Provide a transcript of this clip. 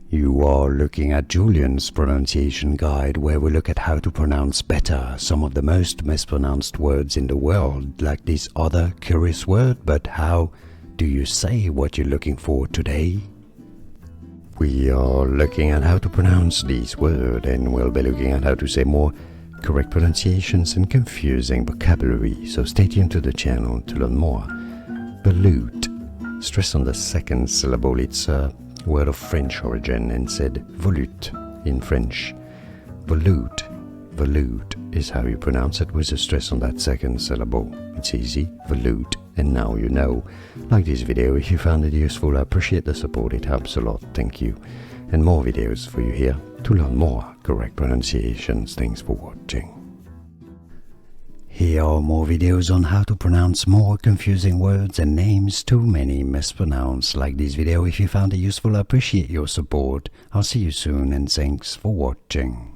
You are looking at Julian's pronunciation guide, where we look at how to pronounce better some of the most mispronounced words in the world, like this other curious word. But how do you say what you're looking for today? We are looking at how to pronounce this word, and we'll be looking at how to say more correct pronunciations and confusing vocabulary, so stay tuned to the channel to learn more. Volute. Stress on the second syllable. It's a word of French origin and said volute in French. Volute. Volute is how you pronounce it with a stress on that second syllable. It's easy, volute, and now you know. Like this video if you found it useful. I appreciate the support, it helps a lot, thank you. And more videos for you here to learn more correct pronunciations. Thanks for watching. Here are more videos on how to pronounce more confusing words and names too many mispronounced. Like this video if you found it useful. I appreciate your support. I'll see you soon and thanks for watching.